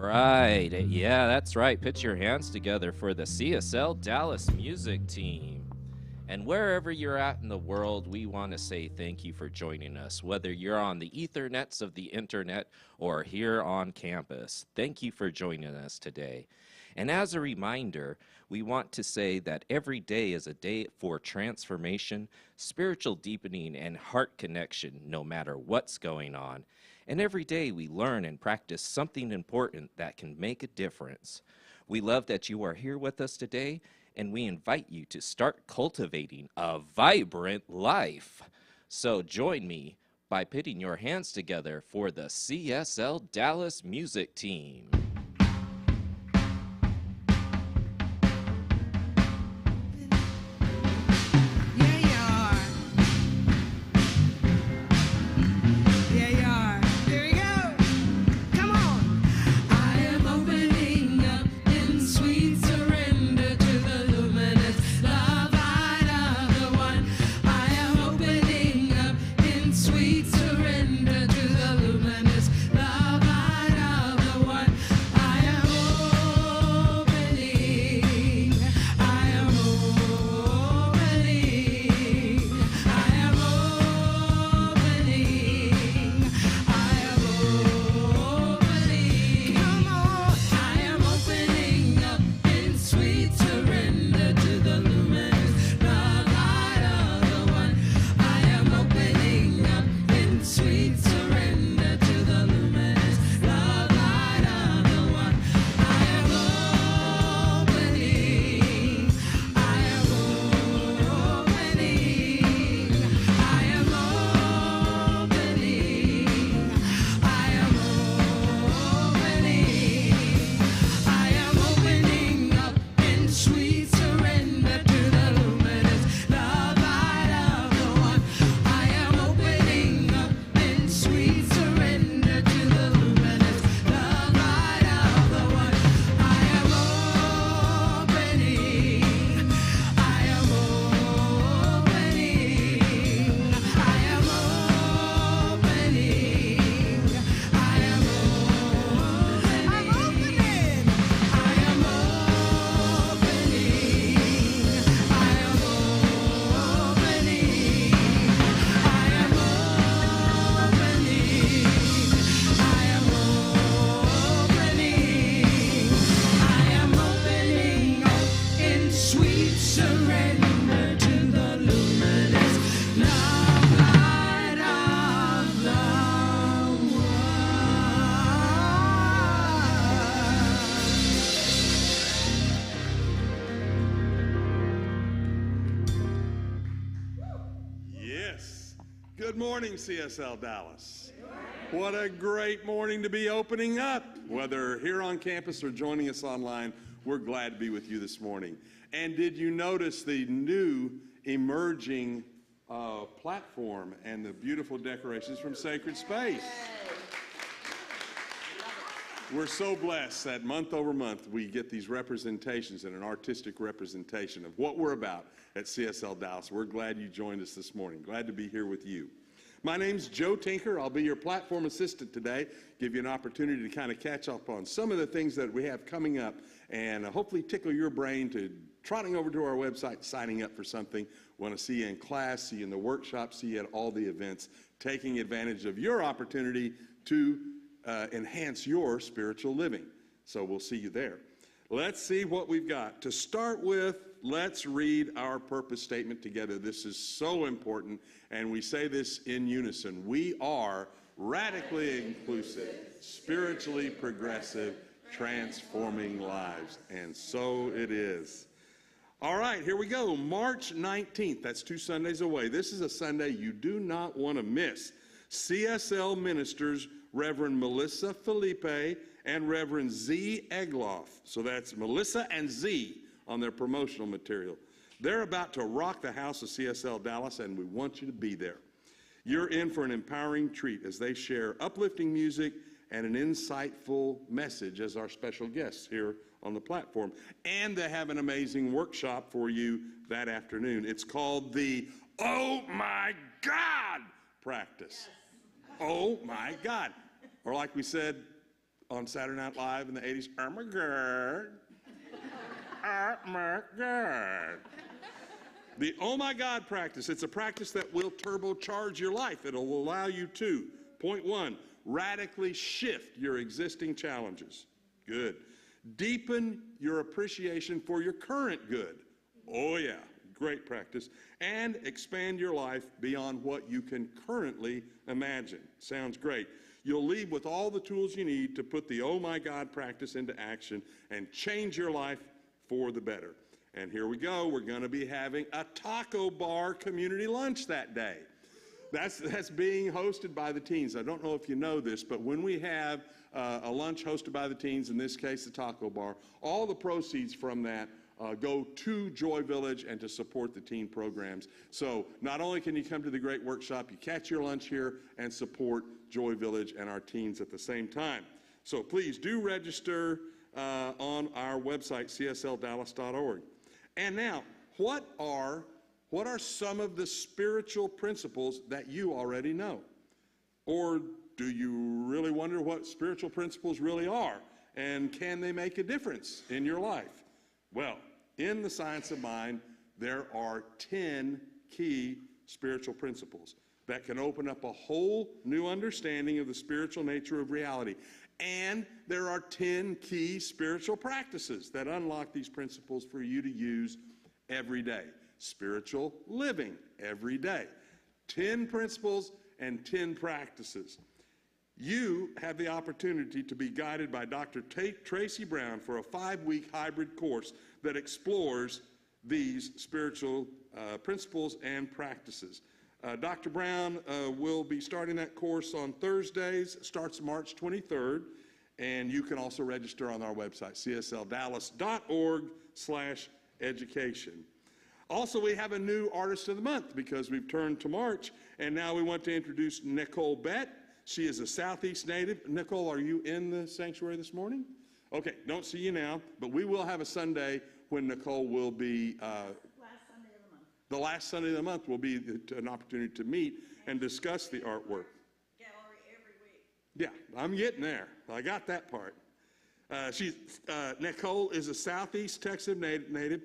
right. Yeah, that's right. Put your hands together for the CSL Dallas music team. And wherever you're at in the world, we want to say thank you for joining us, whether you're on the ethernets of the internet or here on campus. Thank you for joining us today. And as a reminder, we want to say that every day is a day for transformation, spiritual deepening, and heart connection, no matter what's going on. And every day we learn and practice something important that can make a difference. We love that you are here with us today, and we invite you to start cultivating a vibrant life. So join me by putting your hands together for the CSL Dallas music team. Good morning, CSL Dallas. What a great morning to be opening up. Whether here on campus or joining us online, we're glad to be with you this morning. And did you notice the new emerging platform and the beautiful decorations from Sacred Space? We're so blessed that month over month we get these representations and an artistic representation of what we're about at CSL Dallas. We're glad you joined us this morning. Glad to be here with you. My name's Joe Tinker. I'll be your platform assistant today, give you an opportunity to kind of catch up on some of the things that we have coming up and hopefully tickle your brain to trotting over to our website, signing up for something. Want to see you in class, see you in the workshop, see you at all the events, taking advantage of your opportunity to enhance your spiritual living. So we'll see you there. Let's see what we've got. To start with, let's read our purpose statement together. This is so important, and we say this in unison. We are radically inclusive, spiritually progressive, transforming lives. And so it is. All right, here we go. March 19th. That's 2 Sundays away. This is a Sunday you do not want to miss. CSL ministers Reverend Melissa Felipe and Reverend Z. Egloff. So that's Melissa and Z on their promotional material. They're about to rock the house of CSL Dallas, and we want you to be there. You're in for an empowering treat as they share uplifting music and an insightful message as our special guests here on the platform. And they have an amazing workshop for you that afternoon. It's called the Oh My God practice. Oh my God. Or like we said on Saturday Night Live in the 80s? Oh my God. Oh my God. The oh my God practice. It's a practice that will turbocharge your life. It'll allow you to, point one, radically shift your existing challenges. Good. Deepen your appreciation for your current good. Oh yeah, great practice. And expand your life beyond what you can currently imagine. Sounds great. You'll leave with all the tools you need to put the oh my God practice into action and change your life for the better. And here we go. We're going to be having a taco bar community lunch that day. That's being hosted by the teens. I don't know if you know this, but when we have a lunch hosted by the teens, in this case the taco bar, all the proceeds from that go to Joy Village and to support the teen programs. So not only can you come to the great workshop, you catch your lunch here and support Joy Village and our teens at the same time. So please do register on our website, csldallas.org. And now, what are some of the spiritual principles that you already know? Or do you really wonder what spiritual principles really are? And can they make a difference in your life? Well, in the Science of Mind, there are 10 key spiritual principles that can open up a whole new understanding of the spiritual nature of reality. And there are 10 key spiritual practices that unlock these principles for you to use every day. Spiritual living every day. 10 principles and 10 practices. You have the opportunity to be guided by Dr. Tracy Brown for a 5-week hybrid course that explores these spiritual principles and practices. Dr. Brown will be starting that course on Thursdays, starts March 23rd, and you can also register on our website, csldallas.org/education. Also, we have a new Artist of the Month because we've turned to March, and now we want to introduce Nicole Bett. She is a Southeast native. Nicole, are you in the sanctuary this morning? Okay, don't see you now, but we will have a Sunday when Nicole will be the last Sunday of the month will be an opportunity to meet and discuss the artwork. Gallery every week. Yeah, I'm getting there. I got that part. Nicole is a Southeast Texas native.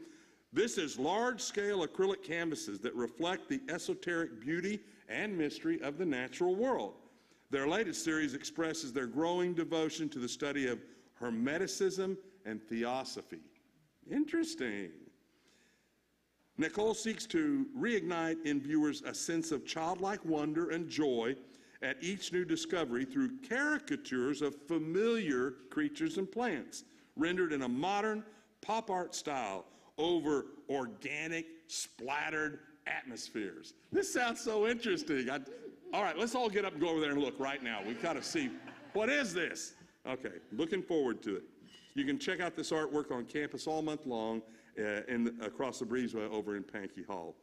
This is large-scale acrylic canvases that reflect the esoteric beauty and mystery of the natural world. Their latest series expresses their growing devotion to the study of Hermeticism and Theosophy. Interesting. Nicole seeks to reignite in viewers a sense of childlike wonder and joy at each new discovery through caricatures of familiar creatures and plants, rendered in a modern pop art style over organic, splattered atmospheres. This sounds so interesting. All right, let's all get up and go over there and look right now. We gotta see, what is this? Okay, looking forward to it. You can check out this artwork on campus all month long across the breezeway over in Pankey Hall.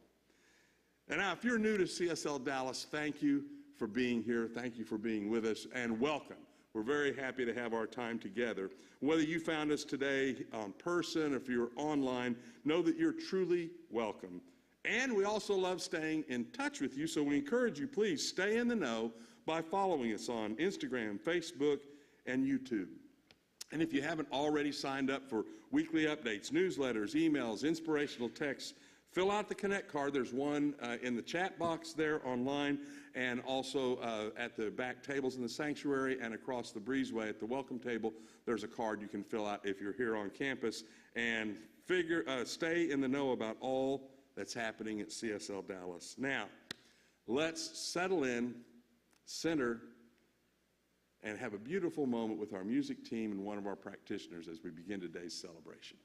And now, if you're new to CSL Dallas, thank you for being here. Thank you for being with us, and welcome. We're very happy to have our time together. Whether you found us today on person or if you're online, know that you're truly welcome. And we also love staying in touch with you, so we encourage you, please stay in the know by following us on Instagram, Facebook, and YouTube. And if you haven't already signed up for weekly updates, newsletters, emails, inspirational texts, fill out the Connect card. There's one in the chat box there online, and also at the back tables in the sanctuary and across the breezeway at the welcome table. There's a card you can fill out if you're here on campus, and stay in the know about all that's happening at CSL Dallas. Now, let's settle in, center, and have a beautiful moment with our music team and one of our practitioners as we begin today's celebration.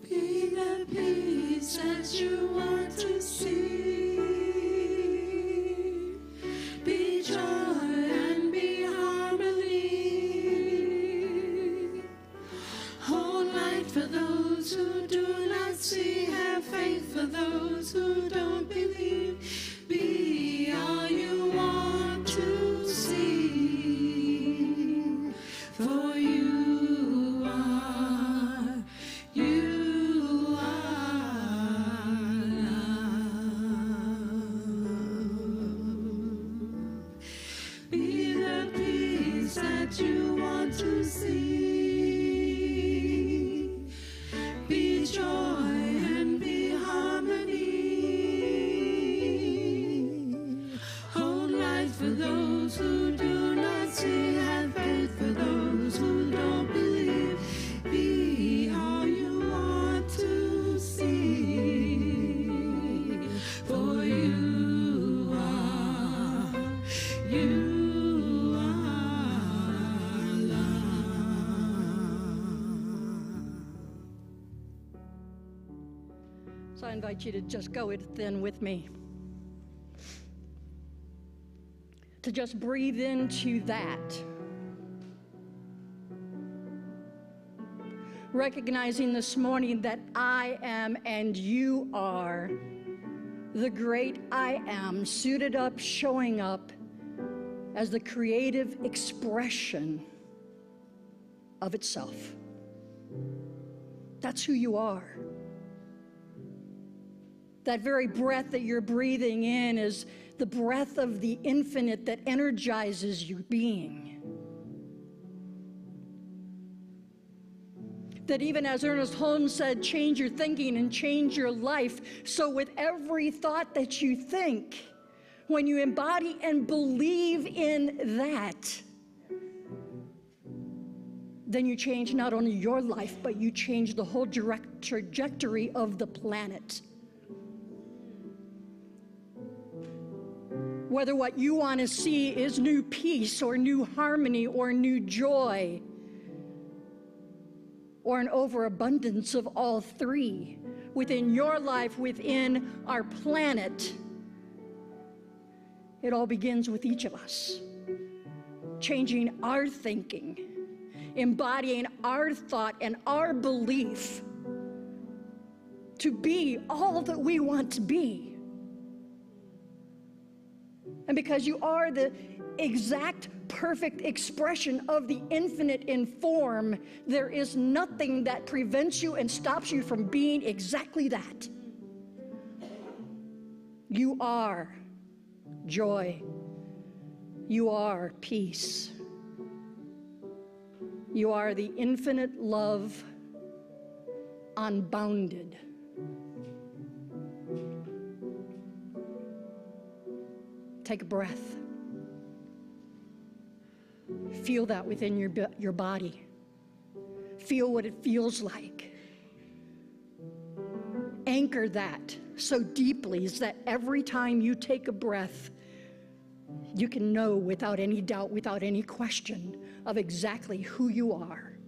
Be the peace that you want to see. Be joy and be harmony. Hold light for those who do not see. Have faith for those who don't believe. Be all you want to see. For you are. You joy and be harmony. Hold light for those who do not see, have faith for those who don't believe. Be all you want to see, for you are So I invite you to just go within with me. To just breathe into that. Recognizing this morning that I am and you are the great I am, suited up, showing up as the creative expression of itself. That's who you are. That very breath that you're breathing in is the breath of the infinite that energizes your being. That even as Ernest Holmes said, change your thinking and change your life. So with every thought that you think, when you embody and believe in that, then you change not only your life, but you change the whole direct trajectory of the planet. Whether what you want to see is new peace or new harmony or new joy or an overabundance of all three within your life, within our planet, it all begins with each of us. Changing our thinking, embodying our thought and our belief to be all that we want to be. And because you are the exact perfect expression of the infinite in form, there is nothing that prevents you and stops you from being exactly that. You are joy. You are peace. You are the infinite love, unbounded. Take a breath. Feel that within your body. Feel what it feels like. Anchor that so deeply is that every time you take a breath, you can know without any doubt, without any question, of exactly who you are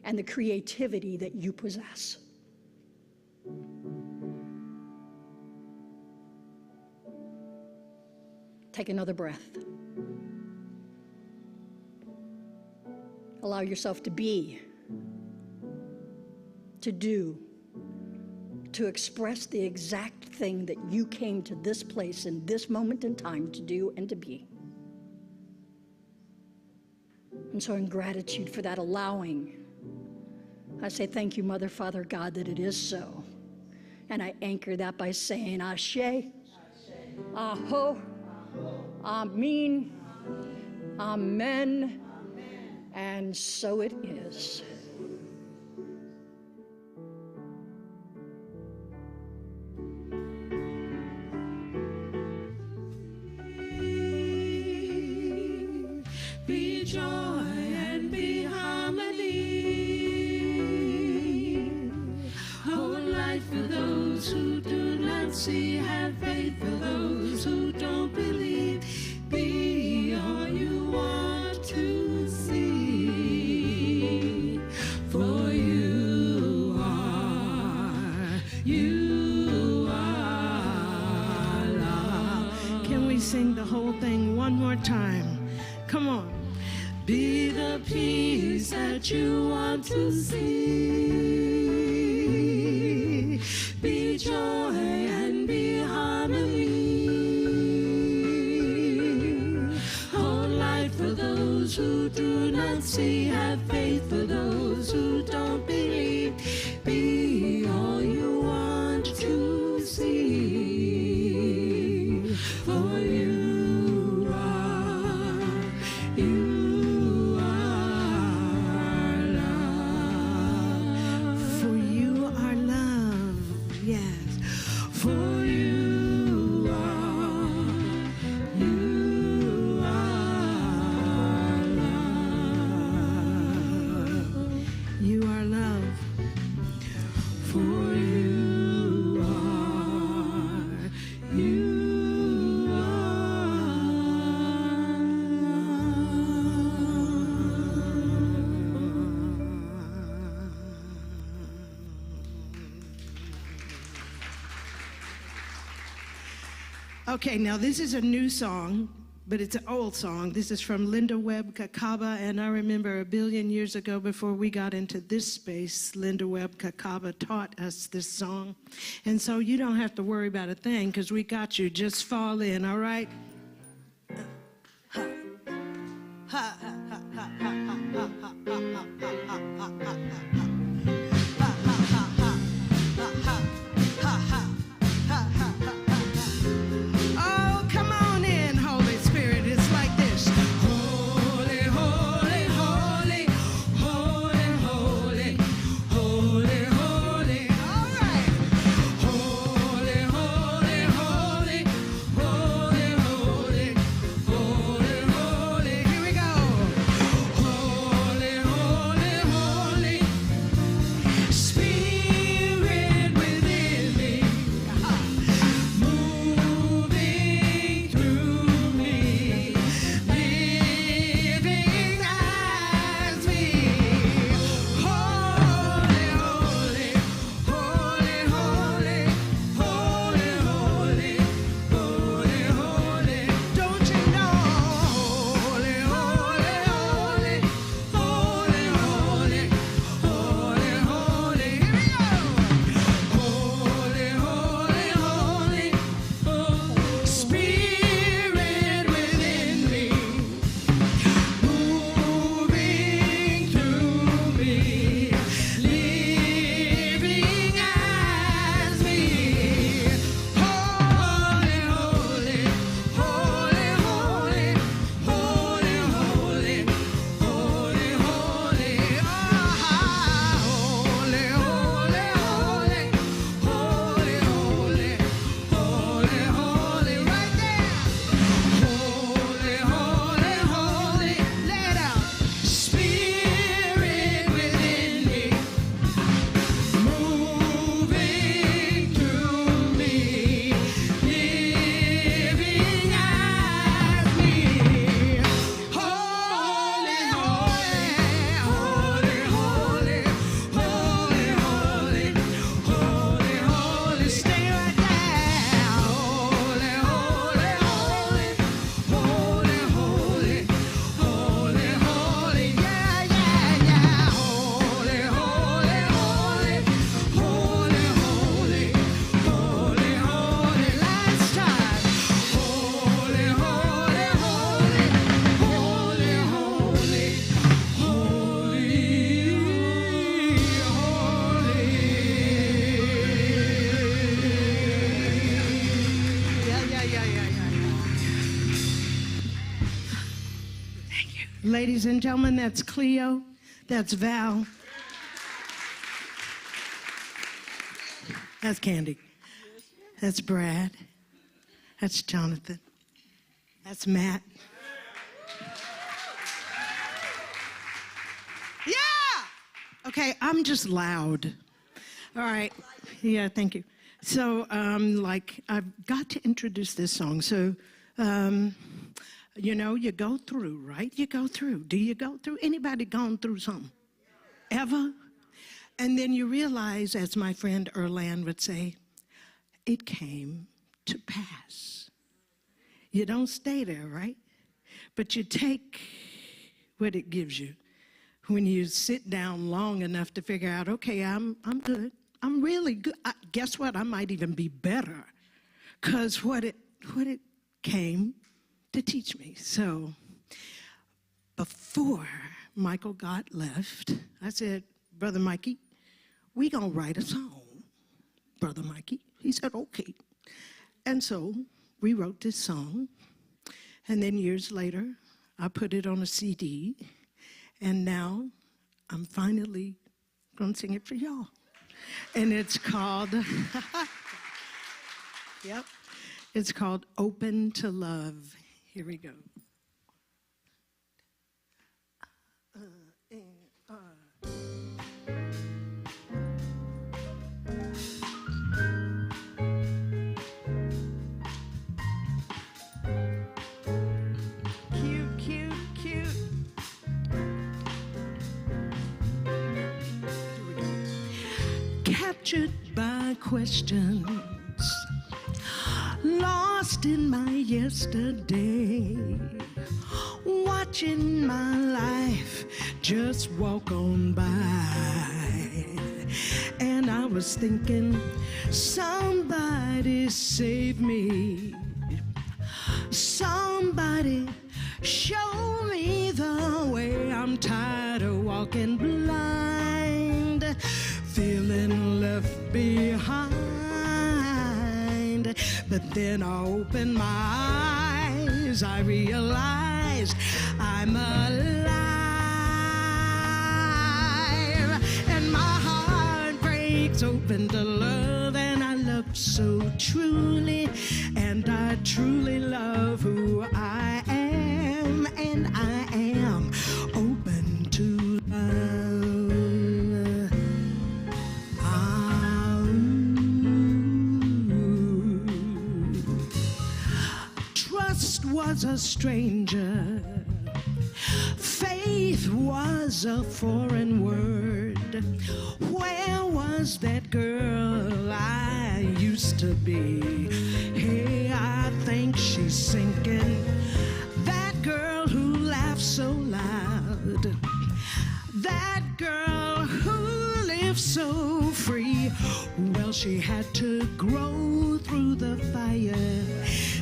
and the creativity that you possess. Take another breath. Allow yourself to be, to do, to express the exact thing that you came to this place in this moment in time to do and to be. And so in gratitude for that allowing, I say thank you, Mother, Father, God, that it is so. And I anchor that by saying Ashe, Aho, Amen, Amen, and so it is. Be joy and be harmony. Hold light for those who do not see. Have faith for those who don't believe. Be all you want to see. For you are love. Can we sing the whole thing one more time? Come on. Be the peace that you want to see. Be joy and be harmony. Hold light for those who do not see. Have faith for those who don't believe. Be all you want to see. For you are love. For you are Okay, now this is a new song, but it's an old song. This is from Linda Webb Kakaba, and I remember a billion years ago before we got into this space, Linda Webb Kakaba taught us this song. And so you don't have to worry about a thing because we got you. Just fall in, all right? Ha, ha, ha, ha, ha, ha, ha, ha, ha, ha, ha, ha. Ladies and gentlemen, that's Cleo, that's Val, that's Candy, that's Brad, that's Jonathan, that's Matt. Yeah! Okay, I'm just loud. All right, yeah, thank you. So, I've got to introduce this song. So, you know, you go through, right? You go through. Do you go through? Anybody gone through something? Ever? And then you realize, as my friend Erland would say, it came to pass. You don't stay there, right? But you take what it gives you. When you sit down long enough to figure out, okay, I'm good. I'm really good. Guess what? I might even be better. Because what it came to teach me. So before Michael got left, I said, Brother Mikey, we gonna write a song. Brother Mikey, he said, okay. And so we wrote this song. And then years later, I put it on a CD. And now I'm finally gonna sing it for y'all. And it's called, yep, it's called Open to Love. Here we go. Cute, cute, cute. Here we go. Captured by questions, lost in my yesterday, watching my life just walk on by. And I was thinking, somebody save me, somebody show me the way. I'm tired of walking blind, feeling left behind. But then I opened my eyes, I realized I'm alive. And my heart breaks open to love, and I love so truly. And I truly love who I am, and I am open to love. Trust was a stranger, faith was a foreign word. Where was that girl I used to be? Hey, I think she's sinking. That girl who laughs so loud, that girl who lives so free. Well, she had to grow through the fire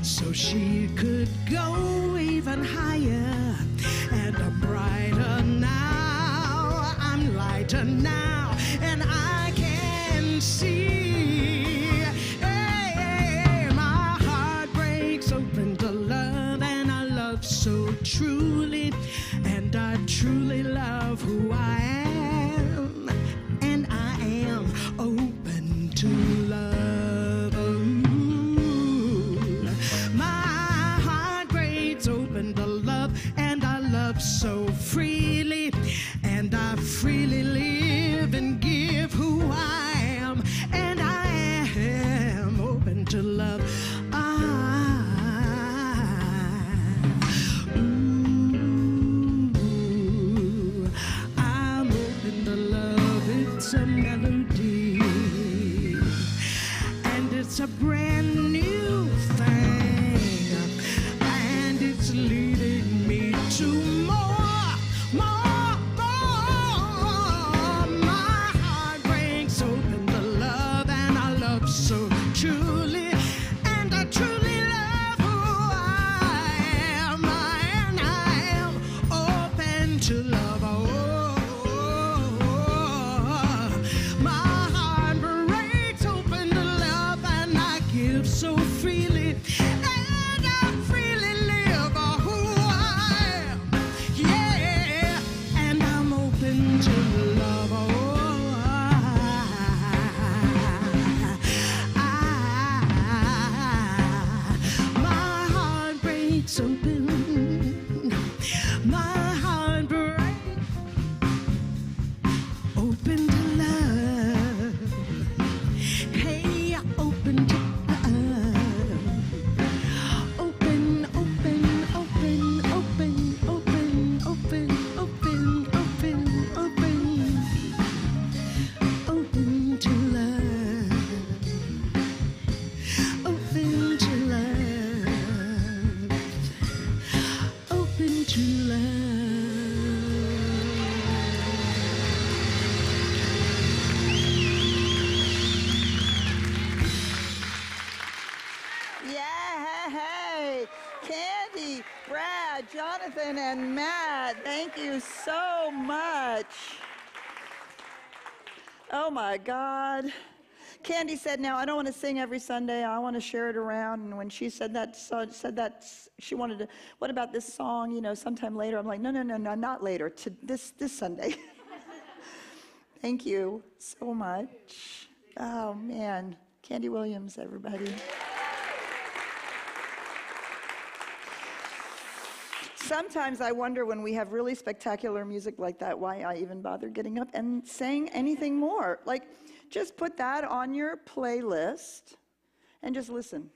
so she could go even higher and brighter now. I'm lighter now, and I can see. Hey, my heart breaks open to love, and I love so truly. And I truly love who I am, and I am open to love. Ooh, my heart breaks open to love, and I love so freely. And I freely live and give who I am, and I am open to love. I'm open to love. It's a melody, and it's a brand new thing, and it's leading me to more, more, more. My heart breaks open to love, and I love so truly, and I truly love who I am, and I am open to love. My heart breaks open to love, and I give so freely, and I freely live who I am. Yeah, and I'm open to love. My heart breaks open. My heart breaks open to love. Hey, open to love. Open, open, open, open, open, open, open, open, open. Open to love. Open to love. Open to love. Yeah, hey, Candy, Brad, Jonathan, and Matt, thank you so much. Oh my God. Candy said, now I don't want to sing every Sunday, I want to share it around. And when she said that, she wanted to, what about this song, sometime later? I'm like, no, not later, to this Sunday. Thank you so much. Oh man, Candy Williams, everybody. Sometimes I wonder when we have really spectacular music like that, why I even bother getting up and saying anything more. Like, just put that on your playlist and just listen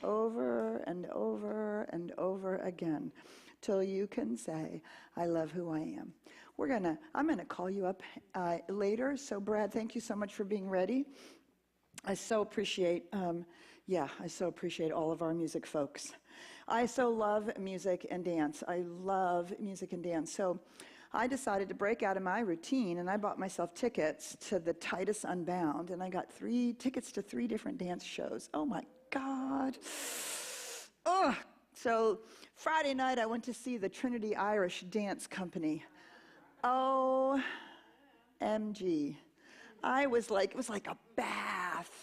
over and over and over again till you can say, I love who I am. I'm gonna call you up later. So Brad, thank you so much for being ready. I so appreciate Yeah, I so appreciate all of our music folks. I so love music and dance. I love music and dance. So I decided to break out of my routine, and I bought myself tickets to the Titus Unbound, and I got 3 tickets to 3 different dance shows. Oh my God. Ugh. So Friday night, I went to see the Trinity Irish Dance Company. OMG. I was like, it was like a bath.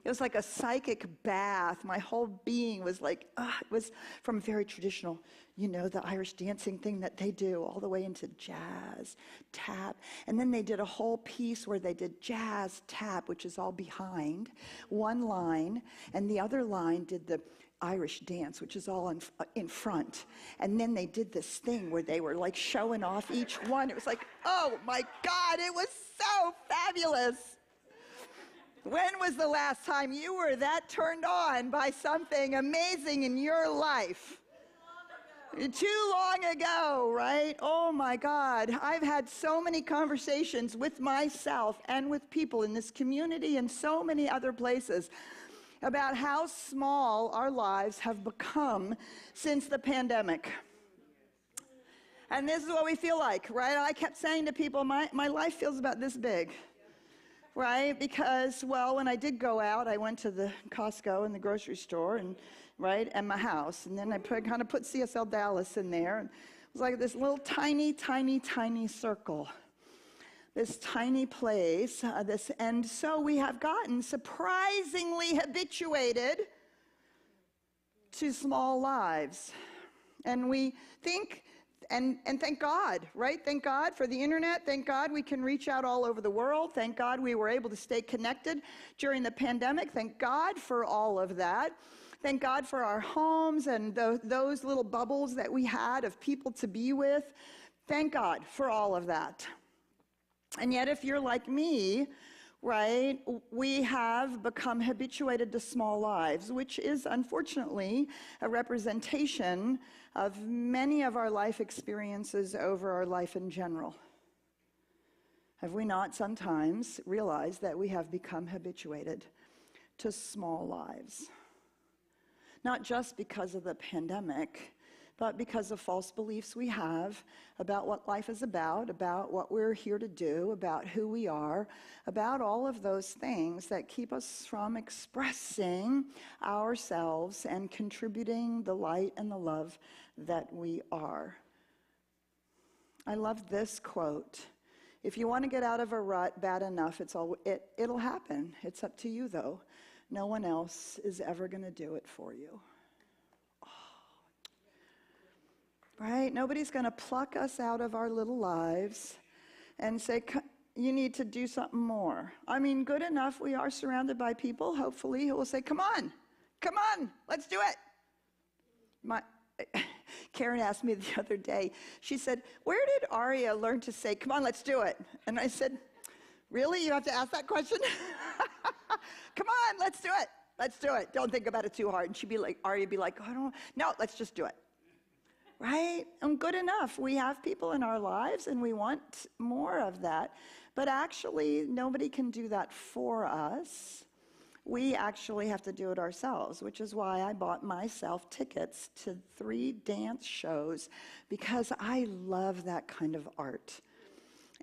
It was like a psychic bath. My whole being was like, it was from very traditional, the Irish dancing thing that they do, all the way into jazz, tap. And then they did a whole piece where they did jazz, tap, which is all behind, one line, and the other line did the Irish dance, which is all in front. And then they did this thing where they were like showing off each one. It was like, oh my God, it was so fabulous. When was the last time you were that turned on by something amazing in your life? Too long ago, right? Oh my God. I've had so many conversations with myself and with people in this community and so many other places about how small our lives have become since the pandemic. And this is what we feel like, right? I kept saying to people, my life feels about this big. Right? Because, well, when I did go out, I went to the Costco and the grocery store and my house. And then I kind of put CSL Dallas in there. And it was like this little tiny, tiny, tiny circle. This tiny place. And so we have gotten surprisingly habituated to small lives. And we think, and thank God, right? Thank God for the internet. Thank God we can reach out all over the world. Thank God we were able to stay connected during the pandemic. Thank God for all of that. Thank God for our homes and those little bubbles that we had of people to be with. Thank God for all of that. And yet, if you're like me, right, we have become habituated to small lives, which is unfortunately a representation of many of our life experiences over our life in general. Have we not sometimes realized that we have become habituated to small lives? Not just because of the pandemic, but because of false beliefs we have about what life is about what we're here to do, about who we are, about all of those things that keep us from expressing ourselves and contributing the light and the love that we are. I love this quote. If you want to get out of a rut bad enough, it'll happen. It's up to you, though. No one else is ever going to do it for you. Right? Nobody's going to pluck us out of our little lives and say, you need to do something more. I mean, good enough, we are surrounded by people, hopefully, who will say, come on, let's do it. Karen asked me the other day, she said, where did Aria learn to say, come on, let's do it? And I said, really? You have to ask that question? Come on, let's do it. Let's do it. Don't think about it too hard. And she'd be like, Aria would be like, no, let's just do it. Right? And good enough. We have people in our lives and we want more of that. But actually, nobody can do that for us. We actually have to do it ourselves, which is why I bought myself tickets to 3 dance shows, because I love that kind of art.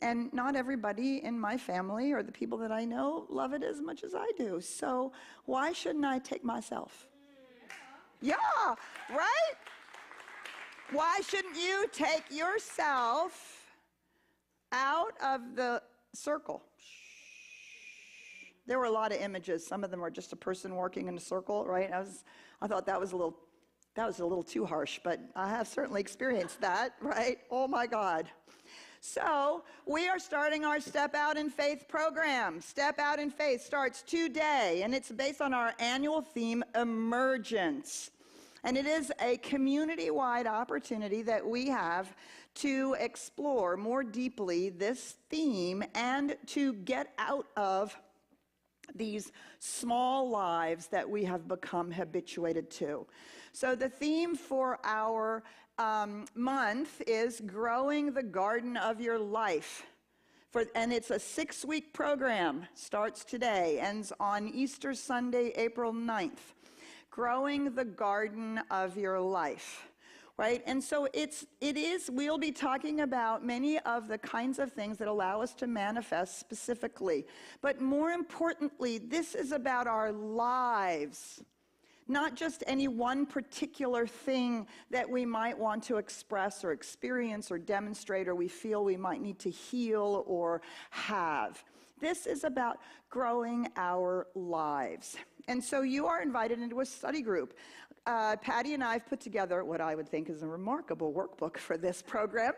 And not everybody in my family or the people that I know love it as much as I do. So why shouldn't I take myself? Yeah, right? Why shouldn't you take yourself out of the circle? There were a lot of images. Some of them were just a person working in a circle, right? I thought that was a little too harsh, but I have certainly experienced that, right? Oh my God. So we are starting our Step Out in Faith program. Step Out in Faith starts today, and it's based on our annual theme, Emergence. And it is a community-wide opportunity that we have to explore more deeply this theme and to get out of these small lives that we have become habituated to. So the theme for our month is growing the garden of your life. And it's a 6-week program, starts today, ends on Easter Sunday, April 9th. Growing the garden of your life. Right? And so we'll be talking about many of the kinds of things that allow us to manifest specifically. But more importantly, this is about our lives, not just any one particular thing that we might want to express or experience or demonstrate or we feel we might need to heal or have. This is about growing our lives. And so you are invited into a study group. Patty and I have put together what I would think is a remarkable workbook for this program.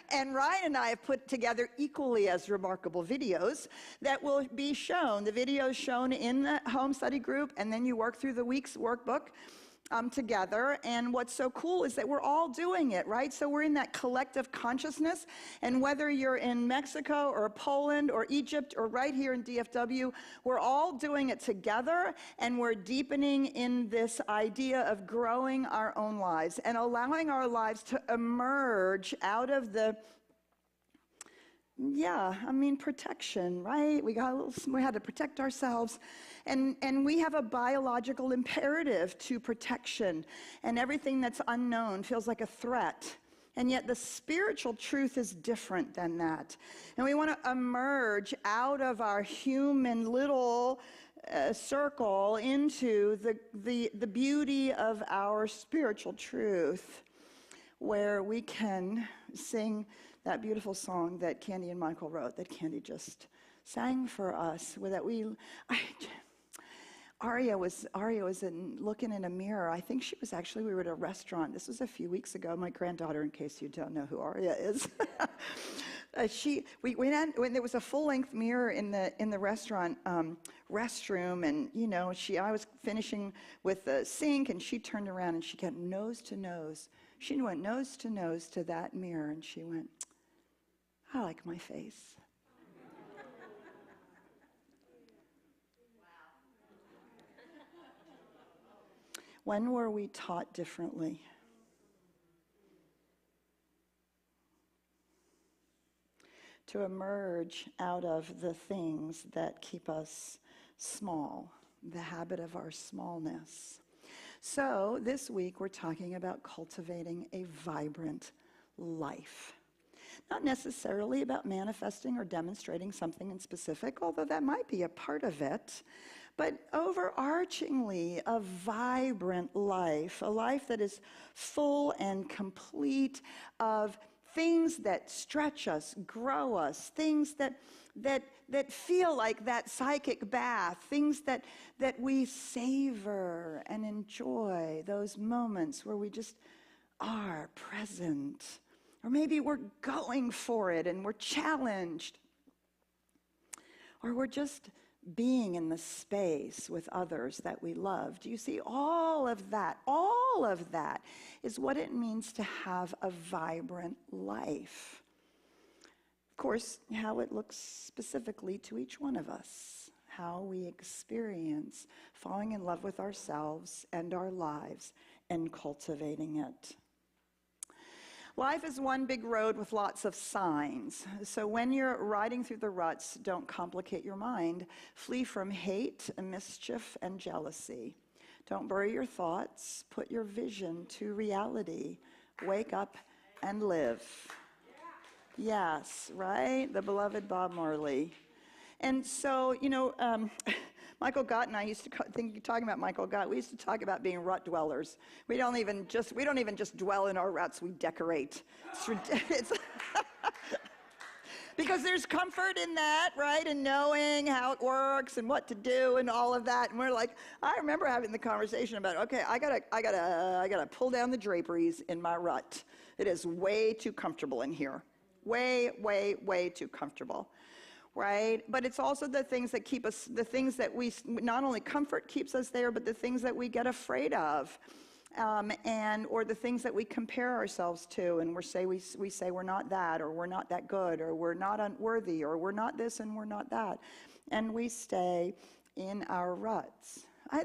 And Ryan and I have put together equally as remarkable videos that will be shown. The videos shown in the home study group, and then you work through the week's workbook together. And what's so cool is that we're all doing it, right? So we're in that collective consciousness. And whether you're in Mexico or Poland or Egypt or right here in DFW, we're all doing it together, and we're deepening in this idea of growing our own lives and allowing our lives to emerge out of the protection, right? We had to protect ourselves. And we have a biological imperative to protection. And everything that's unknown feels like a threat. And yet the spiritual truth is different than that. And we want to emerge out of our human little circle into the beauty of our spiritual truth, where we can sing that beautiful song that Candy and Michael wrote, that Candy just sang for us. Aria was looking in a mirror. I think we were at a restaurant. This was a few weeks ago. My granddaughter, in case you don't know who Aria is. We went in, when there was a full-length mirror in the restaurant restroom, and I was finishing with the sink, and she turned around and she got nose to nose. She went nose to that mirror, and she went, "I like my face." When were we taught differently? To emerge out of the things that keep us small, the habit of our smallness. So this week we're talking about cultivating a vibrant life. Not necessarily about manifesting or demonstrating something in specific, although that might be a part of it, but overarchingly a vibrant life, a life that is full and complete of things that stretch us, grow us, things that feel like that psychic bath, things that we savor and enjoy, those moments where we just are present. Or maybe we're going for it and we're challenged. Or we're just being in the space with others that we love. Do you see? All of that is what it means to have a vibrant life. Of course, how it looks specifically to each one of us, how we experience falling in love with ourselves and our lives and cultivating it. Life is one big road with lots of signs. So when you're riding through the ruts, don't complicate your mind. Flee from hate, mischief, and jealousy. Don't bury your thoughts. Put your vision to reality. Wake up and live. Yes, right? The beloved Bob Marley. And so, Michael Gott and I used to talking about Michael Gott. We used to talk about being rut dwellers. We don't even just dwell in our ruts. We decorate. It's because there's comfort in that, right? And knowing how it works and what to do and all of that. And we're like, I remember having the conversation about, okay, I gotta pull down the draperies in my rut. It is way too comfortable in here. Way, way, way too comfortable. Right? But it's also the things that keep us, the things that we, not only comfort keeps us there, but the things that we get afraid of, or the things that we compare ourselves to, and we say we're not that, or we're not that good, or we're not unworthy, or we're not this and we're not that. And we stay in our ruts. I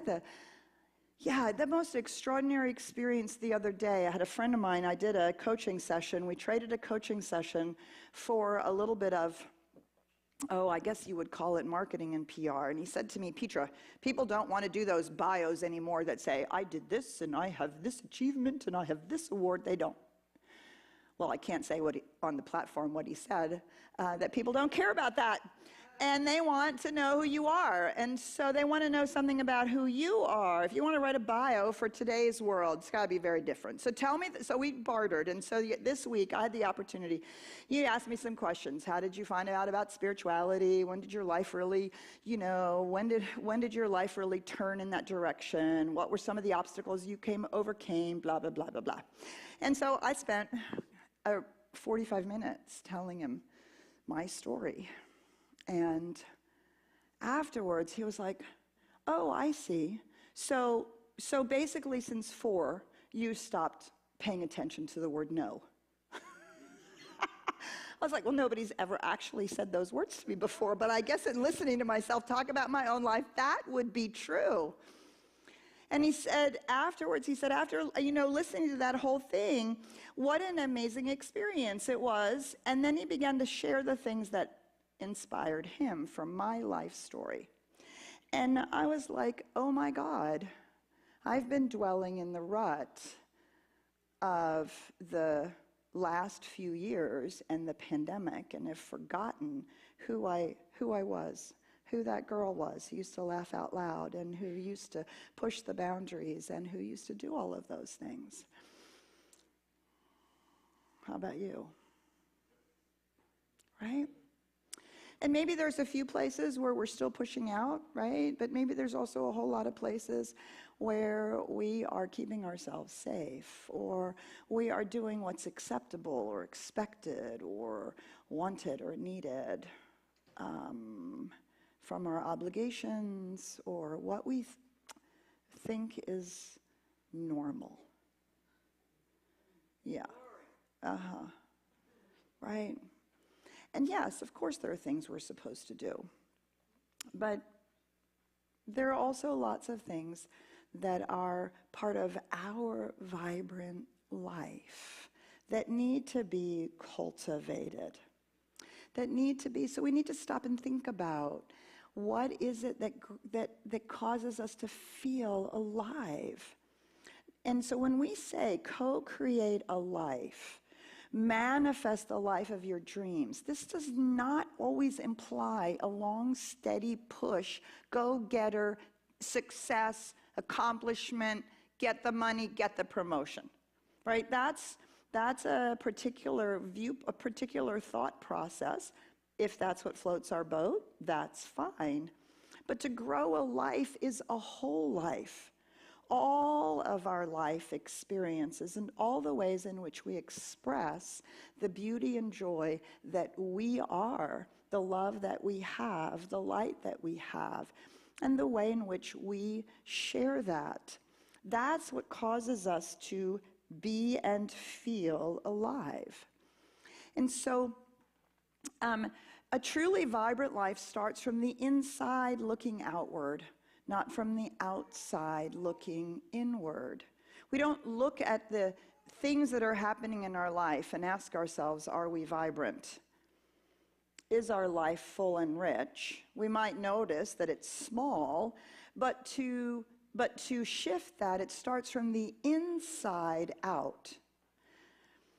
had the most extraordinary experience the other day. I had a friend of mine, I did a coaching session. We traded a coaching session for a little bit of oh, I guess you would call it marketing and PR. And he said to me, Petra, people don't want to do those bios anymore that say, I did this and I have this achievement and I have this award. They don't. Well, I can't say on the platform what he said, that people don't care about that. And they want to know who you are. And so they want to know something about who you are. If you want to write a bio for today's world, it's got to be very different. So tell me, so we bartered. And so this week I had the opportunity. You asked me some questions. How did you find out about spirituality? When did your life really, when did your life really turn in that direction? What were some of the obstacles you overcame? Blah, blah, blah, blah, blah. And so I spent 45 minutes telling him my story. And afterwards, he was like, oh, I see. So basically, since 4, you stopped paying attention to the word no. I was like, well, nobody's ever actually said those words to me before, but I guess in listening to myself talk about my own life, that would be true. And he said afterwards, after, listening to that whole thing, what an amazing experience it was. And then he began to share the things that inspired him from my life story. And I was like, oh my God, I've been dwelling in the rut of the last few years and the pandemic and have forgotten who I was, who that girl was who used to laugh out loud and who used to push the boundaries and who used to do all of those things. How about you? Right? And maybe there's a few places where we're still pushing out, right? But maybe there's also a whole lot of places where we are keeping ourselves safe, or we are doing what's acceptable or expected or wanted or needed from our obligations or what we think is normal. Yeah. Right. And yes, of course there are things we're supposed to do. But there are also lots of things that are part of our vibrant life that need to be cultivated, so we need to stop and think about what is it that causes us to feel alive. And so when we say co-create a life, manifest the life of your dreams, this does not always imply a long, steady push, go-getter, success, accomplishment, get the money, get the promotion, right? That's a particular view, a particular thought process. If that's what floats our boat, that's fine. But to grow a life is a whole life. All of our life experiences and all the ways in which we express the beauty and joy that we are, the love that we have, the light that we have, and the way in which we share that. That's what causes us to be and feel alive. And so a truly vibrant life starts from the inside looking outward, not from the outside looking inward. We don't look at the things that are happening in our life and ask ourselves, are we vibrant? Is our life full and rich? We might notice that it's small, but to shift that, it starts from the inside out.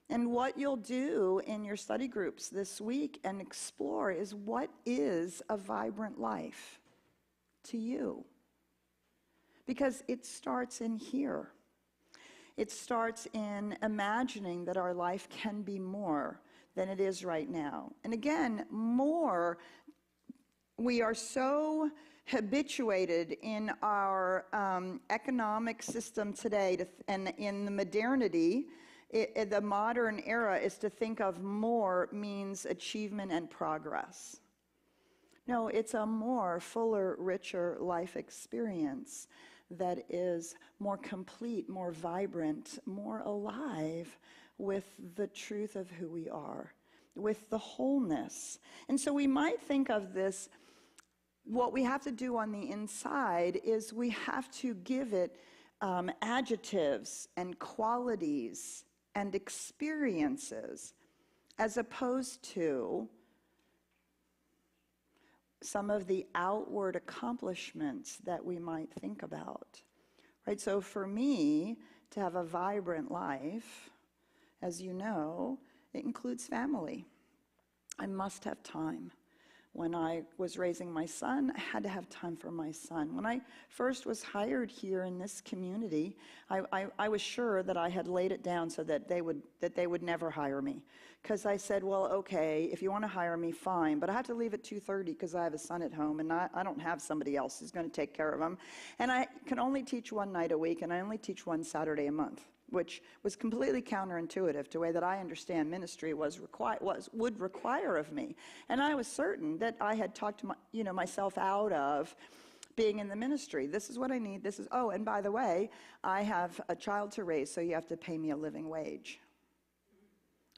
And what you'll do in your study groups this week and explore is, what is a vibrant life to you? Because it starts in here. It starts in imagining that our life can be more than it is right now. And again, more, we are so habituated in our economic system today, and in the modernity, the modern era, is to think of more means achievement and progress. No, it's a more fuller, richer life experience that is more complete, more vibrant, more alive with the truth of who we are, with the wholeness. And so we might think of this, what we have to do on the inside is we have to give it adjectives and qualities and experiences, as opposed to some of the outward accomplishments that we might think about, right? So for me, to have a vibrant life, as you know, it includes family. I must have time. When I was raising my son, I had to have time for my son. When I first was hired here in this community, I was sure that I had laid it down so that they would never hire me. Because I said, well, okay, if you want to hire me, fine, but I have to leave at 2:30 because I have a son at home, and I don't have somebody else who's going to take care of him. And I can only teach one night a week, and I only teach one Saturday a month, which was completely counterintuitive to the way that I understand ministry would require of me. And I was certain that I had talked myself out of being in the ministry. This is what I need. Oh, and by the way, I have a child to raise, so you have to pay me a living wage.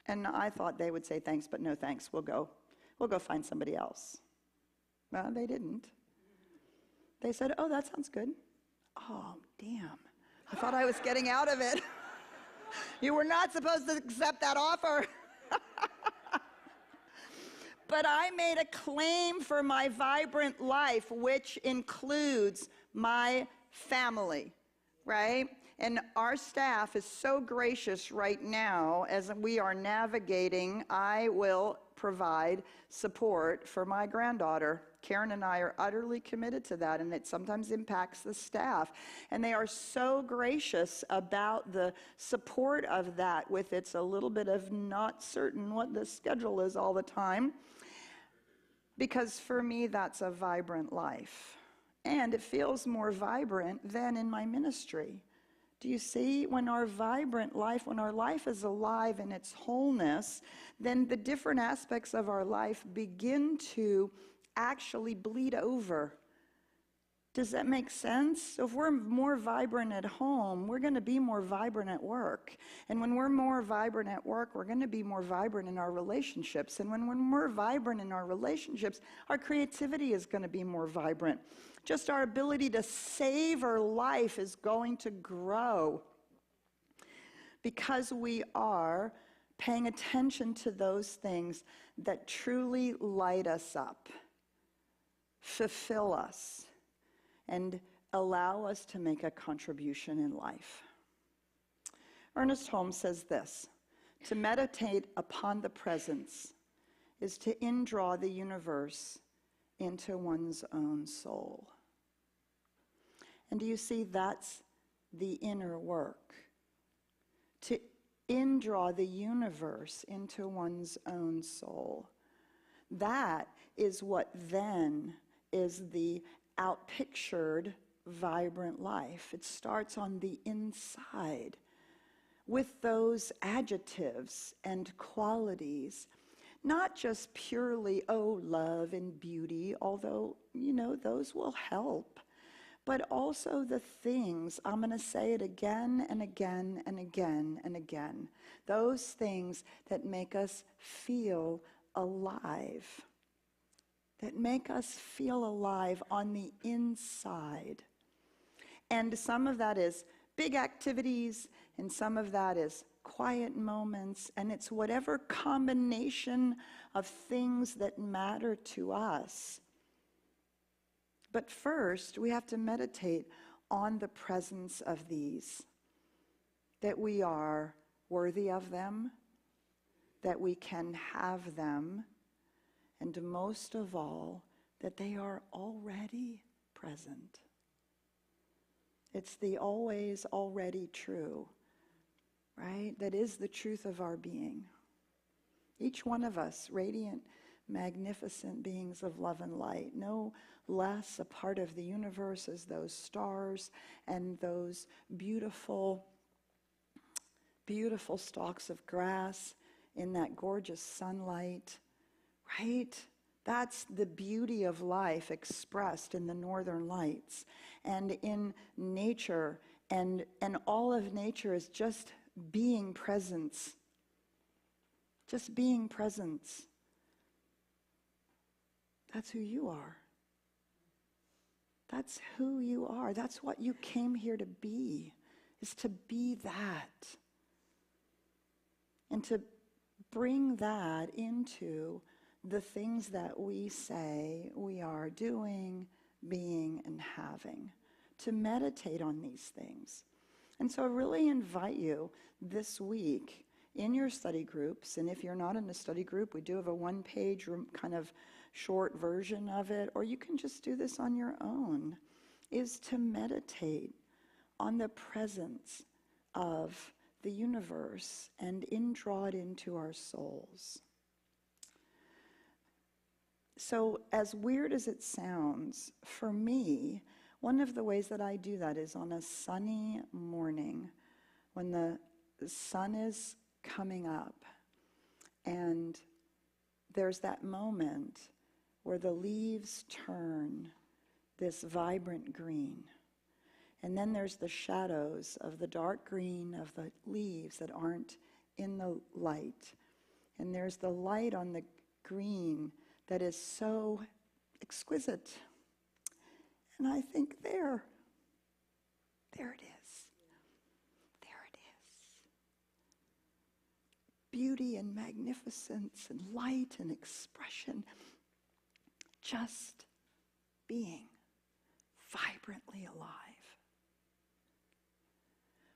And I thought they would say thanks, but no thanks. We'll go find somebody else. Well, they didn't. They said, oh, that sounds good. Oh, damn. I thought I was getting out of it. You were not supposed to accept that offer. But I made a claim for my vibrant life, which includes my family, right? And our staff is so gracious right now as we are navigating. I will provide support for my granddaughter. Karen and I are utterly committed to that, and it sometimes impacts the staff. And they are so gracious about the support of that, with it's a little bit of not certain what the schedule is all the time. Because for me, that's a vibrant life. And it feels more vibrant than in my ministry. Do you see? When our life is alive in its wholeness, then the different aspects of our life begin to actually bleed over. Does that make sense? So if we're more vibrant at home, we're going to be more vibrant at work. And when we're more vibrant at work, we're going to be more vibrant in our relationships. And when we're more vibrant in our relationships, our creativity is going to be more vibrant. Just our ability to savor life is going to grow because we are paying attention to those things that truly light us up, fulfill us, and allow us to make a contribution in life. Ernest Holmes says this: to meditate upon the presence is to indraw the universe into one's own soul. And do you see, that's the inner work. To indraw the universe into one's own soul. That is what then is the outpictured, vibrant life. It starts on the inside with those adjectives and qualities, not just purely, oh, love and beauty, although, those will help, but also the things, I'm going to say it again and again and again and again, those things that make us feel alive. That make us feel alive on the inside. And some of that is big activities, and some of that is quiet moments, and it's whatever combination of things that matter to us. But first, we have to meditate on the presence of these, that we are worthy of them, that we can have them, and most of all, that they are already present. It's the always already true, right? That is the truth of our being. Each one of us, radiant, magnificent beings of love and light, no less a part of the universe as those stars and those beautiful, beautiful stalks of grass in that gorgeous sunlight. Right? That's the beauty of life expressed in the northern lights and in nature. And all of nature is just being presence. Just being presence. That's who you are. That's who you are. That's what you came here to be, is to be that. And to bring that into the things that we say we are doing, being, and having, to meditate on these things. And so I really invite you this week in your study groups, and if you're not in a study group, we do have a one-page kind of short version of it, or you can just do this on your own, is to meditate on the presence of the universe and draw it into our souls. So as weird as it sounds, for me, one of the ways that I do that is on a sunny morning when the sun is coming up and there's that moment where the leaves turn this vibrant green. And then there's the shadows of the dark green of the leaves that aren't in the light. And there's the light on the green that is so exquisite. And I think there it is. There it is. Beauty and magnificence and light and expression. Just being vibrantly alive.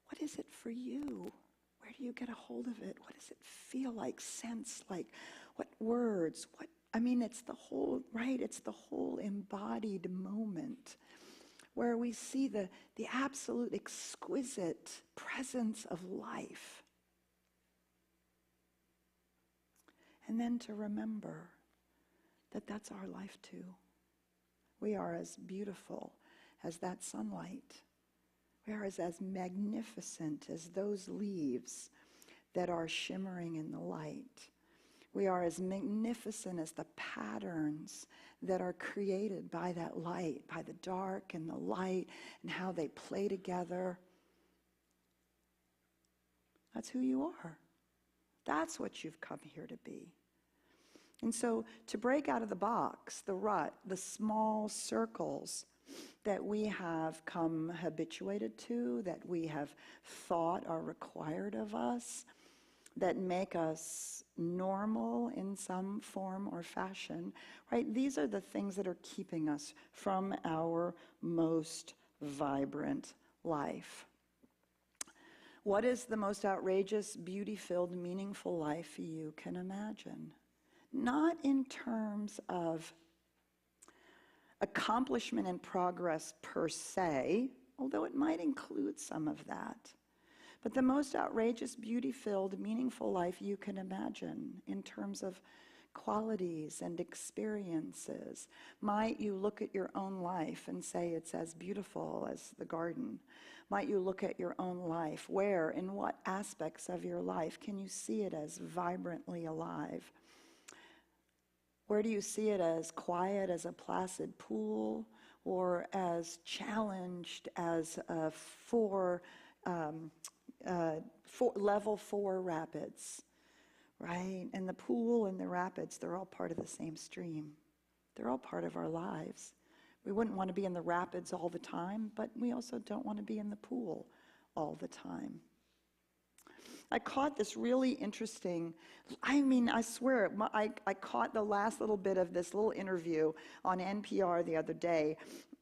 What is it for you? Where do you get a hold of it? What does it feel like, sense like? What words? It's the whole, right? It's the whole embodied moment where we see the absolute exquisite presence of life. And then to remember that that's our life too. We are as beautiful as that sunlight. We are as magnificent as those leaves that are shimmering in the light. We are as magnificent as the patterns that are created by that light, by the dark and the light, and how they play together. That's who you are. That's what you've come here to be. And so to break out of the box, the rut, the small circles that we have come habituated to, that we have thought are required of us, that make us normal in some form or fashion, right? These are the things that are keeping us from our most vibrant life. What is the most outrageous, beauty-filled, meaningful life you can imagine? Not in terms of accomplishment and progress per se, although it might include some of that. But the most outrageous, beauty-filled, meaningful life you can imagine in terms of qualities and experiences. Might you look at your own life and say it's as beautiful as the garden? Might you look at your own life? Where, in what aspects of your life can you see it as vibrantly alive? Where do you see it as quiet as a placid pool, or as challenged as a level 4 rapids, right? And the pool and the rapids, they're all part of the same stream. They're all part of our lives. We wouldn't want to be in the rapids all the time, but we also don't want to be in the pool all the time. I caught this really interesting, I swear, I caught the last little bit of this little interview on NPR the other day,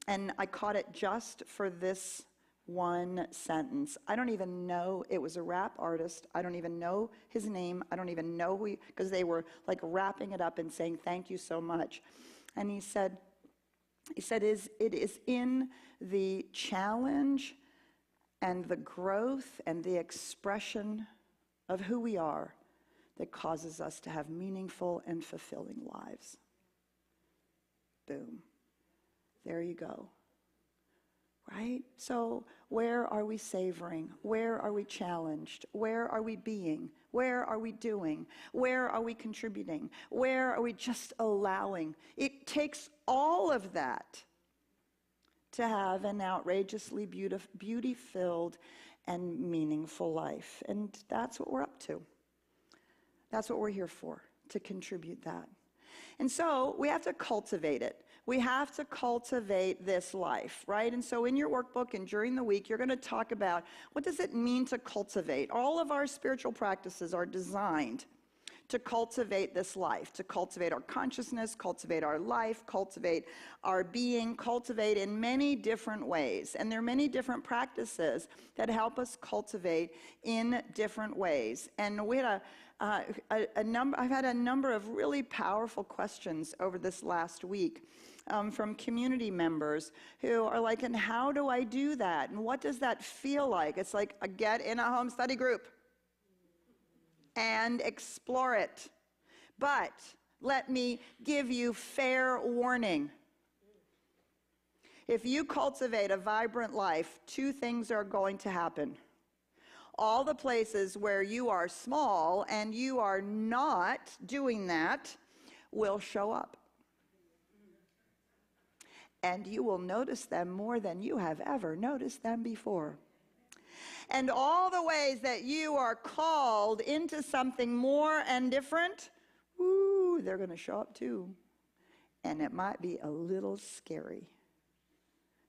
and I caught it just for this one sentence. I don't even know, it was a rap artist. I don't even know his name. I don't even know who because they were like wrapping it up and saying, thank you so much. And he said, it is in the challenge and the growth and the expression of who we are that causes us to have meaningful and fulfilling lives. Boom. There you go. Right? So where are we savoring? Where are we challenged? Where are we being? Where are we doing? Where are we contributing? Where are we just allowing? It takes all of that to have an outrageously beauty-filled and meaningful life. And that's what we're up to. That's what we're here for, to contribute that. And so we have to cultivate it. We have to cultivate this life, right? And so in your workbook and during the week, you're going to talk about what does it mean to cultivate. All of our spiritual practices are designed to cultivate this life, to cultivate our consciousness, cultivate our life, cultivate our being, cultivate in many different ways. And there are many different practices that help us cultivate in different ways. And we had I've had a number of really powerful questions over this last week from community members who are like, and how do I do that? And what does that feel like? It's like, get in a home study group and explore it. But let me give you fair warning. If you cultivate a vibrant life, two things are going to happen. All the places where you are small and you are not doing that will show up. And you will notice them more than you have ever noticed them before. And all the ways that you are called into something more and different, ooh, they're going to show up too. And it might be a little scary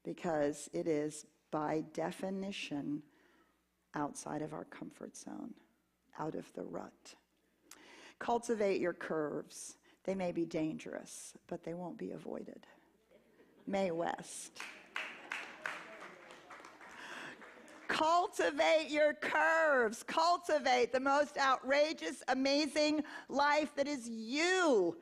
because it is by definition outside of our comfort zone, out of the rut. Cultivate your curves. They may be dangerous, but they won't be avoided. Mae West. Cultivate your curves. Cultivate the most outrageous, amazing life that is you.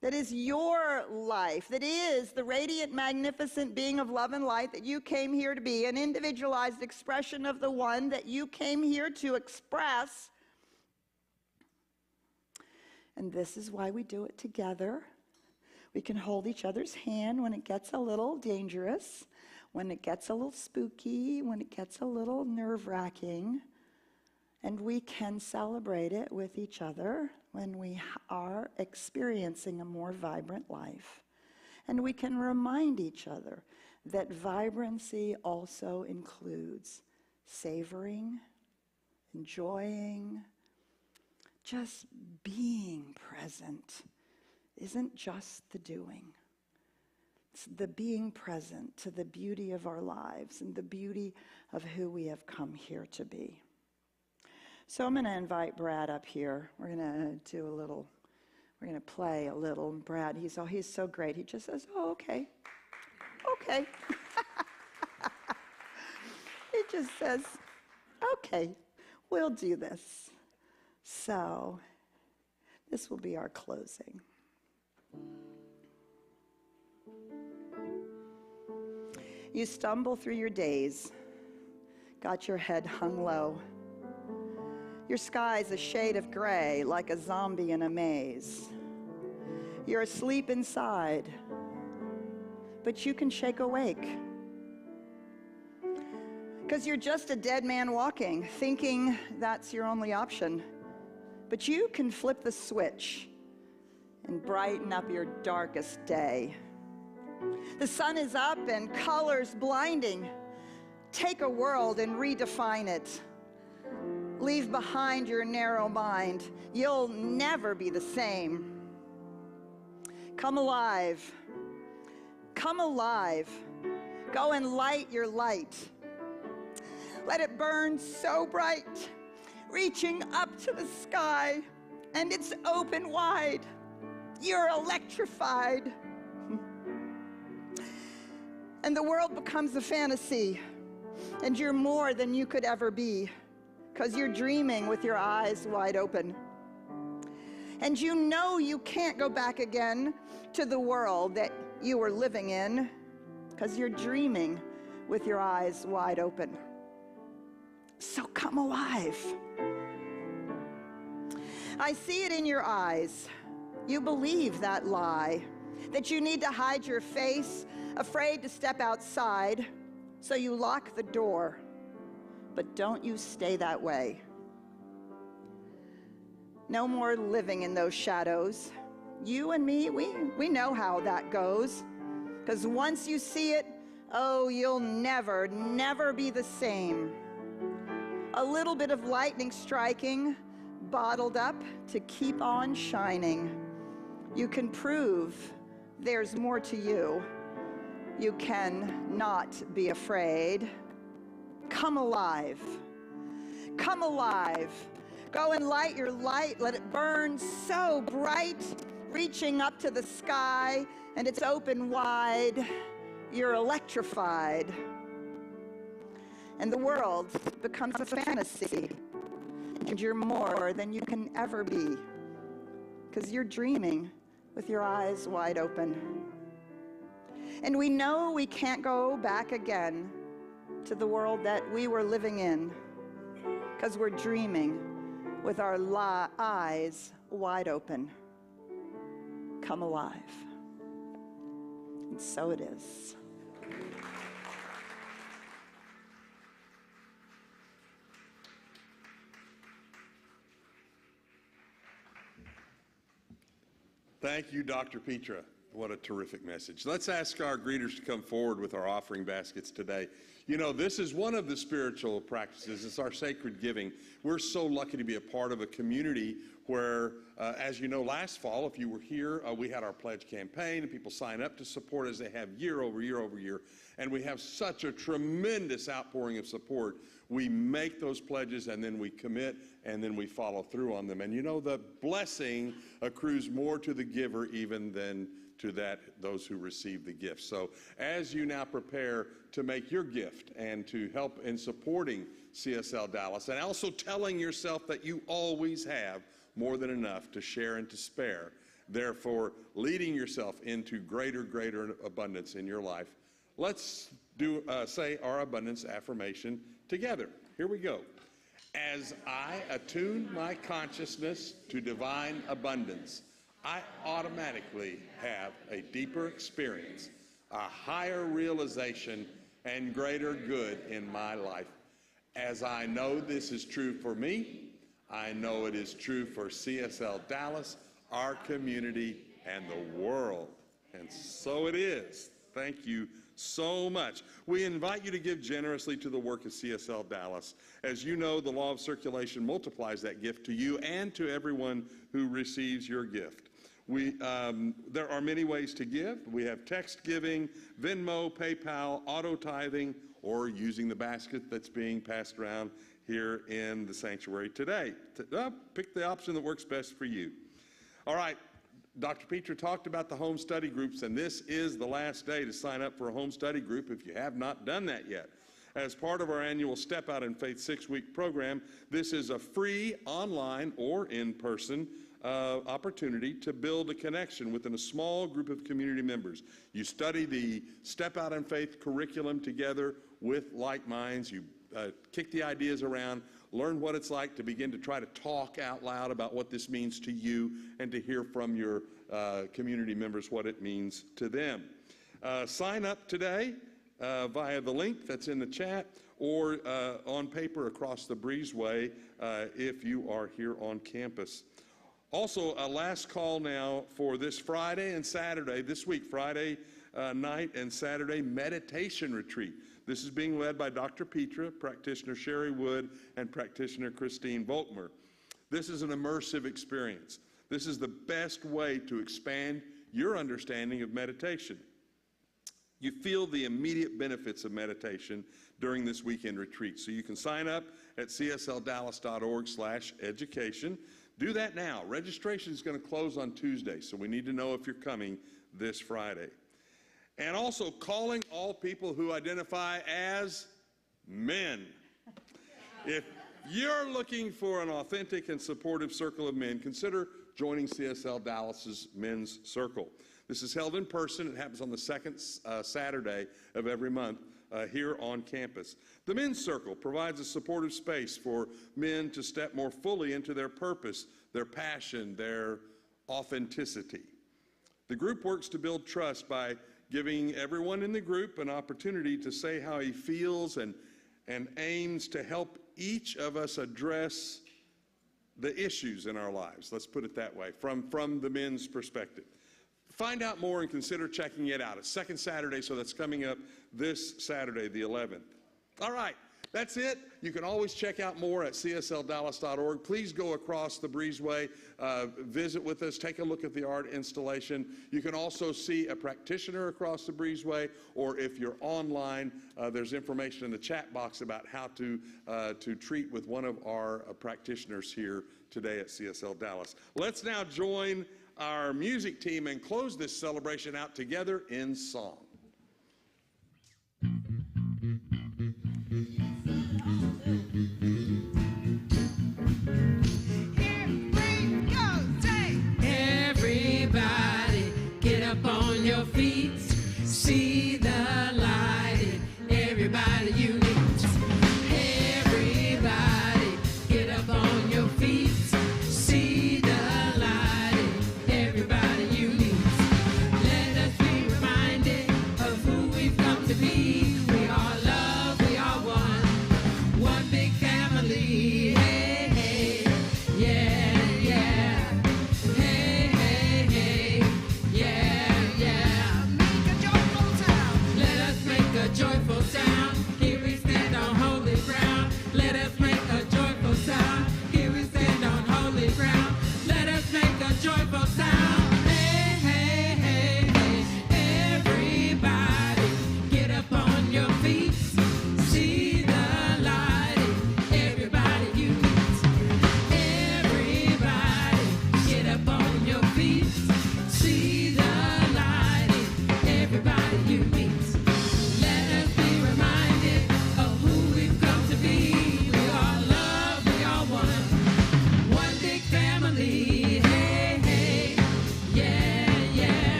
That is your life. That is the radiant, magnificent being of love and light that you came here to be. An individualized expression of the one that you came here to express. And this is why we do it together. We can hold each other's hand when it gets a little dangerous, when it gets a little spooky, when it gets a little nerve-wracking. And we can celebrate it with each other when we are experiencing a more vibrant life. And we can remind each other that vibrancy also includes savoring, enjoying, just being present. Isn't just the doing. It's the being present to the beauty of our lives and the beauty of who we have come here to be. So I'm going to invite Brad up here. We're going to play a little. Brad, he's so great. He just says, oh, okay. Okay. He just says, okay, we'll do this. So this will be our closing. You stumble through your days, got your head hung low. Your sky's a shade of gray, like a zombie in a maze. You're asleep inside, but you can shake awake. 'Cause you're just a dead man walking, thinking that's your only option. But you can flip the switch and brighten up your darkest day. The sun is up and colors blinding. Take a world and redefine it. Leave behind your narrow mind. You'll never be the same. Come alive. Come alive. Go and light your light. Let it burn so bright, reaching up to the sky, and it's open wide. You're electrified. And the world becomes a fantasy, and you're more than you could ever be, because you're dreaming with your eyes wide open. And you know you can't go back again to the world that you were living in, because you're dreaming with your eyes wide open. So come alive. I see it in your eyes. You believe that lie, that you need to hide your face, afraid to step outside, so you lock the door. But don't you stay that way. No more living in those shadows. You and me, we know how that goes. Because once you see it, oh, you'll never, never be the same. A little bit of lightning striking, bottled up to keep on shining. You can prove there's more to you. You can not be afraid. Come alive. Come alive. Go and light your light. Let it burn so bright, reaching up to the sky, and it's open wide. You're electrified. And the world becomes a fantasy. And you're more than you can ever be. Because you're dreaming with your eyes wide open. And we know we can't go back again to the world that we were living in. Because we're dreaming with our eyes wide open. Come alive. And so it is. Thank you, Dr. Petra. What a terrific message. Let's ask our greeters to come forward with our offering baskets today. You know, this is one of the spiritual practices. It's our sacred giving. We're so lucky to be a part of a community where, as you know, last fall, if you were here, we had our pledge campaign, and people sign up to support as they have year over year over year. And we have such a tremendous outpouring of support. We make those pledges, and then we commit, and then we follow through on them. And you know, the blessing accrues more to the giver even than to those who receive the gift. So as you now prepare to make your gift and to help in supporting CSL Dallas, and also telling yourself that you always have more than enough to share and to spare, therefore leading yourself into greater abundance in your life, let's say our abundance affirmation together. Here we go. As I attune my consciousness to divine abundance, I automatically have a deeper experience, a higher realization, and greater good in my life. As I know this is true for me, I know it is true for CSL Dallas, our community, and the world. And so it is. Thank you so much. We invite you to give generously to the work of CSL Dallas. As you know, the law of circulation multiplies that gift to you and to everyone who receives your gift. There are many ways to give. We have text giving, Venmo, PayPal, auto tithing, or using the basket that's being passed around here in the sanctuary today. Pick the option that works best for you. All right. Dr. Petra talked about the home study groups, and this is the last day to sign up for a home study group if you have not done that yet. As part of our annual Step Out in Faith 6-week program, this is a free online or in-person opportunity to build a connection within a small group of community members. You study the Step Out in Faith curriculum together with like minds. You kick the ideas around, learn what it's like to begin to try to talk out loud about what this means to you, and to hear from your community members what it means to them. Sign up today via the link that's in the chat, or on paper across the breezeway if you are here on campus. Also, a last call now for this Friday and Saturday, this week, Friday night and Saturday meditation retreat. This is being led by Dr. Petra, practitioner Sherry Wood, and practitioner Christine Volkmer. This is an immersive experience. This is the best way to expand your understanding of meditation. You feel the immediate benefits of meditation during this weekend retreat. So you can sign up at csldallas.org/education. Do that now. Registration is going to close on Tuesday, so we need to know if you're coming this Friday. And also calling all people who identify as men. If you're looking for an authentic and supportive circle of men, consider joining CSL Dallas's Men's Circle. This is held in person. It happens on the second Saturday of every month here on campus. The Men's Circle provides a supportive space for men to step more fully into their purpose, their passion, their authenticity. The group works to build trust by giving everyone in the group an opportunity to say how he feels, and aims to help each of us address the issues in our lives. Let's put it that way, from the men's perspective. Find out more and consider checking it out. It's second Saturday, so that's coming up this Saturday, the 11th. All right, That's it. You can always check out more at csldallas.org. Please go across the breezeway, visit with us, take a look at the art installation. You can also see a practitioner across the breezeway, or if you're online, there's information in the chat box about how to treat with one of our practitioners here today at CSL Dallas. Let's now join our music team and close this celebration out together in song. Everybody, get up on your feet.